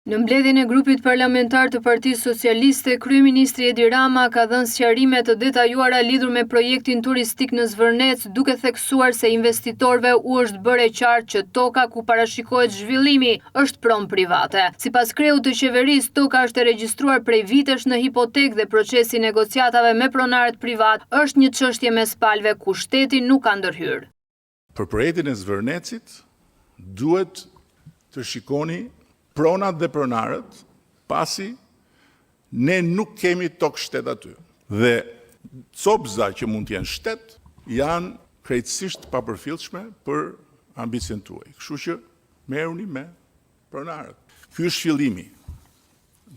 Në mbledhjen e grupit parlamentar të Partisë Socialiste, kryeministri Edi Rama ka dhënë sqarime të detajuara lidhur me projektin turistik në Zvërnec, duke theksuar se investitorëve u është bërë e qartë që toka ku parashikohet zhvillimi është pronë private. Sipas kreut të qeverisë, toka është e regjistruar prej vitesh në hipotekë dhe procesi negociatave me pronarët privat është një çështje mes palëve ku shteti nuk ka ndërhyrë. Për projektin e Zvërnecit duhet të shikoni pronat dhe pronarët, pasi ne nuk kemi tokë shtet aty. Dhe copza që mund t'jenë shtet, janë krejtësisht papërfillshme për ambicien tuaj. Kështu që merruni me pronarët. Ky është fillimi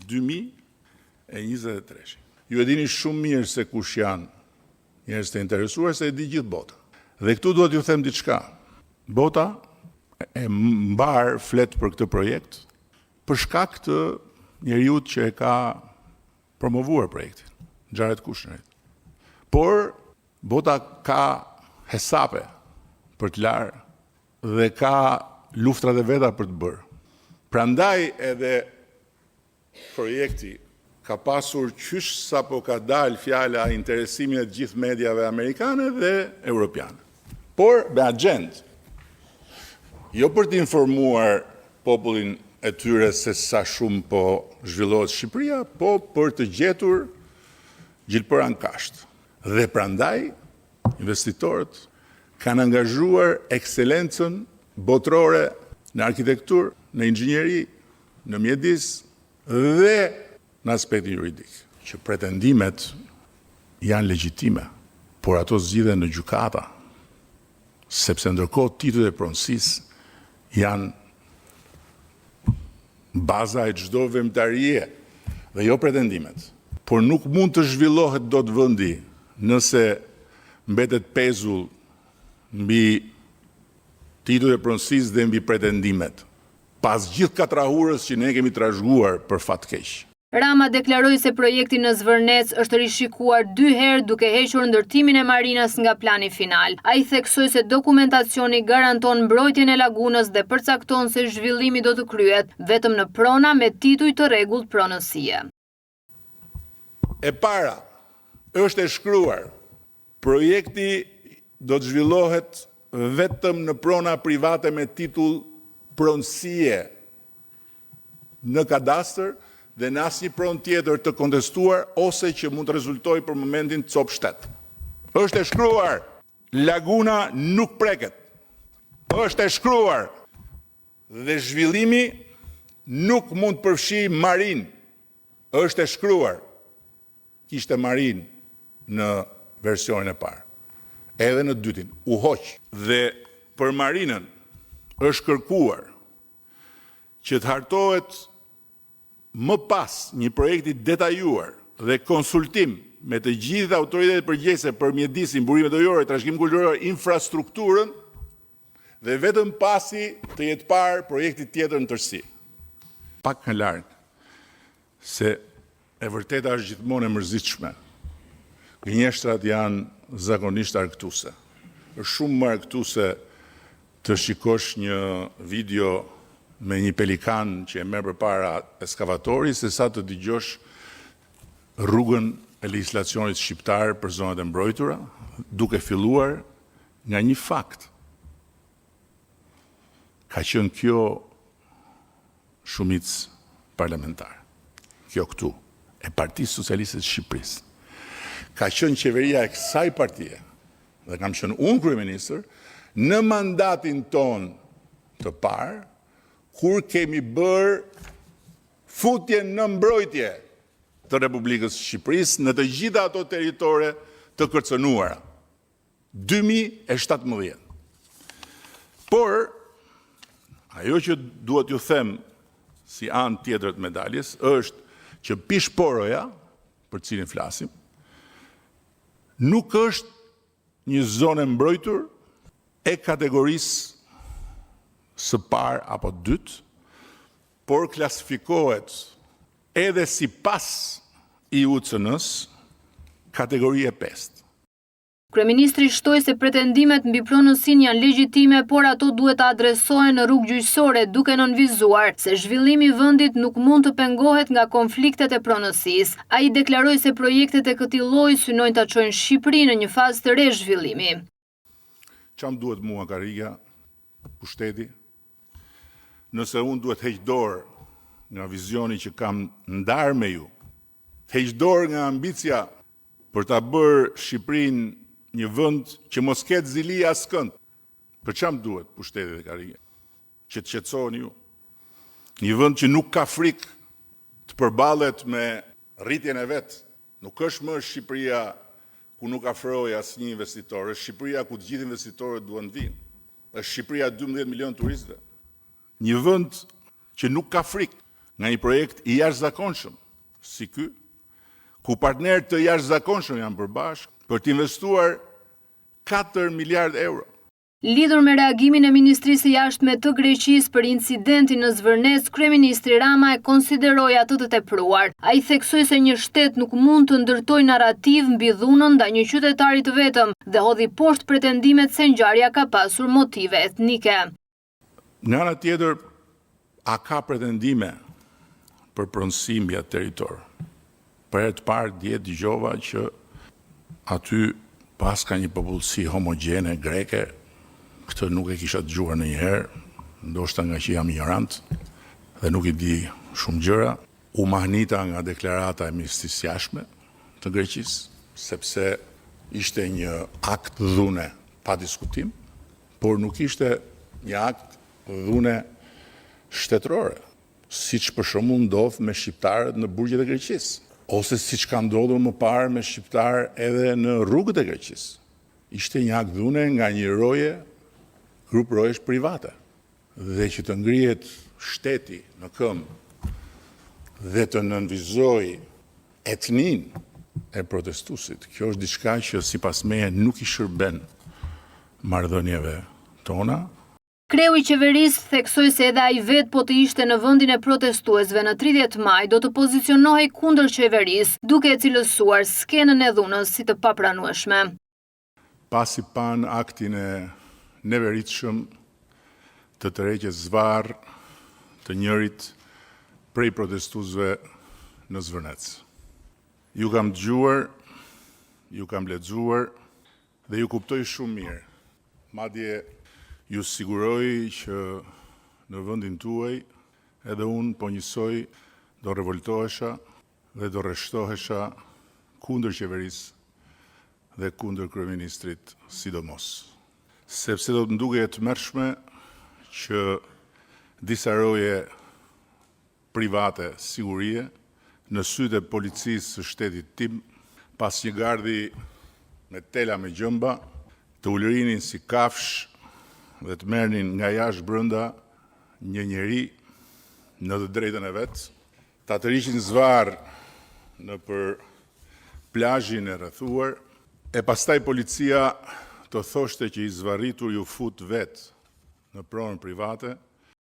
2023. Ju e dini shumë mirë se kush janë njerëz të interesuar, se e di gjithë bota. Dhe këtu duhet ju them diçka. Bota e mbar flet për këtë projekt për shkak të njeriut që e ka promovuar projektin, Xharet Kushnerit. Por bota ka hesape për të larë dhe ka luftrat e veta për të bërë. Prandaj edhe projekti ka pasur qysh sapo ka dalë fjala interesimin e të gjithë mediave amerikane dhe europiane. Por me agjend, jo për të informuar popullin e tyre se sa shumë po zhvillohet Shqipëria, po për të gjetur gjilpëran kasht. Dhe prandaj, investitorët kanë angazhuar ekselencën botërore në arkitektur, në inxhinieri, në mjedis dhe në aspektin juridik, që pretendimet janë legjitime, por ato zgjidhen në gjykata, sepse ndërkohë titujt e pronësisë janë baza e çdo veprimtarie dhe jo pretendimet. Por nuk mund të zhvillohet dot vendi nëse mbetet pezull mbi titujt e pronësisë dhe mbi pretendimet, pas gjithë katrahurës që ne kemi trashëguar për fat keq. Rama deklaroi se projekti në Zvërnec është rishikuar 2 herë duke hequr ndërtimin e marinas nga plani final. Ai theksoi se dokumentacioni garanton mbrojtjen e lagunës dhe përcakton se zhvillimi do të kryhet vetëm në prona me tituj të rregullt pronësie. E para, është e shkruar, projekti do të zhvillohet vetëm në prona private me titull pronësie në kadastër dhe në asnjë pronë tjetër të kontestuar ose që mund të rezultojë për momentin copë shtet. Është e shkruar, laguna nuk preket. Është e shkruar dhe zhvillimi nuk mund të përfshijë marin. Është e shkruar. Kishte marin në versionin e parë. Edhe në dytin, u hoq. Dhe për marinën është kërkuar që të hartohet më pas një projekti detajuar dhe konsultim me të gjithë autoritetet përgjegjëse për mjedisin, burimet ujore, trashëgim kulturor, infrastrukturën dhe vetëm pasi të jetë parë projekti tjetër në tërësi. Pak më larg se e vërteta është gjithmonë e mërzitshme. Gënjeshtrat janë zakonisht argëtuese. Është shumë më argëtuese të shikosh një video me një pelikan që e merr përpara eskavatori, se sa të dëgjosh rrugën e legjislacionit shqiptar për zonat e mbrojtura, duke filluar nga një fakt. Ka qenë kjo shumicë parlamentare. Kjo këtu, e Partisë Socialiste të Shqipërisë. Ka qenë qeveria e kësaj partie, dhe kam qenë unë kryeministër, në mandatin ton të parë, kur kemi bërë futje në mbrojtje të Republikës Shqipërisë në të gjitha ato territore të kërcënuara. 2017. Por, ajo që duhet ju them si anë tjetër të medaljes, është që Pishporoja, për cilin flasim, nuk është një zonë e mbrojtur e kategorisë së parë apo dytë, por klasifikohet edhe sipas IUCN-s kategori e 5. Kryeministri shtoi se pretendimet mbi pronësinë janë legjitime, por ato duhet të adresohen në rrugë gjyqësore, duke nënvizuar se zhvillimi i vendit nuk mund të pengohet nga konfliktet e pronësisë. Ai deklaroi se projektet e këtij lloji synojnë ta çojnë Shqipërinë në një fazë të re zhvillimi. Çam duhet mua karriga, pushteti, nëse unë duhet heq dorë nga vizioni që kam ndarë me ju, heq dorë nga ambicia për ta bërë Shqipërinë një vend që mos ketë zili askënd. Për çam duhet pushteti dhe karriga? Që të qetësoheni ju. Një vend që nuk ka frikë të përballet me rritjen e vet. Nuk është më Shqipëria ku nuk afrohej asnjë investitor, është Shqipëria ku të gjithë investitorët duan të vinë. Është Shqipëria 12 milion turistëve. Një vend që nuk ka frikë nga një projekt i jashtëzakonshëm si ky, ku partnerët të jashtëzakonshëm janë përbashkë për të investuar 4 miliard euro. Lidhur me reagimin e Ministrisë së Jashtme të Greqisë për incidentin në Zvërnec, kryeministri Rama e konsideroi atë të tepruar. Ai theksoi se një shtet nuk mund të ndërtojë narrativ mbi dhunën ndaj një qytetari të vetëm dhe hodhi poshtë pretendimet se ngjarja ka pasur motive etnike. Nga ana tjetër, a ka pretendime për pronësi mbi atë territor? Për herë të parë dje dëgjova që aty pas ka një popullsi homogjene greke, këtë nuk e kisha dëgjuar ndonjëherë, ndoshta nga që jam ignorant dhe nuk i di shumë gjëra. U mahnita nga deklarata e Ministrisë së Jashtme të Greqisë, sepse ishte një akt dhune pa diskutim, por nuk ishte një akt dhune shtetërore, siç për shembull ndodh me shqiptarët në burgjet e Greqisë, ose siç ka ndodhur më parë me shqiptar edhe në rrugët e Greqisë. Ishte një akt dhune nga një roje, grup rojesh private, dhe që të ngrihet shteti në këmbë dhe të nënvizoj etninë e protestuesit. Kjo është diçka që sipas meje nuk i shërben marrëdhënieve tona. Kreu i qeverisë theksoi se edhe ai vet po të ishte në vendin e protestuesve në 30 maj do të pozicionohej kundër qeverisë, duke e cilësuar skenën e dhunës si të papranueshme. Pasi pan aktin e neveritshëm të tërheqjes zvarr të njërit prej protestuesve në Zvërnec. Ju kam dëgjuar, ju kam lexuar dhe ju kuptoj shumë mirë. Madje ju siguroj që në vendin tuaj edhe unë po njësoj do revoltohesha dhe do rreshtohesha kundër qeverisë dhe kundër kryeministrit sidomos. Sepse do të nduket e tmerrshme që disa roje private sigurie në sytë e policisë së shtetit tim, pas një gardi me tela me gjëmba, të ulërinin si kafsh dhe të merrnin nga jashtë brenda një njeri në të drejtën e vet, ta tërhiqin zvarr nëpër plazhin e rrethuar, e pastaj policia të thoshte që i zvarritur ju fut vet në pronën private.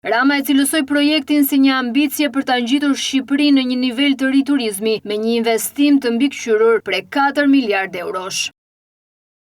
Rama e cilësoi projektin si një ambicie për ta ngjitur Shqipërinë në një nivel të ri turizmi me një investim të mbikëqyrur prej 4 miliard eurosh.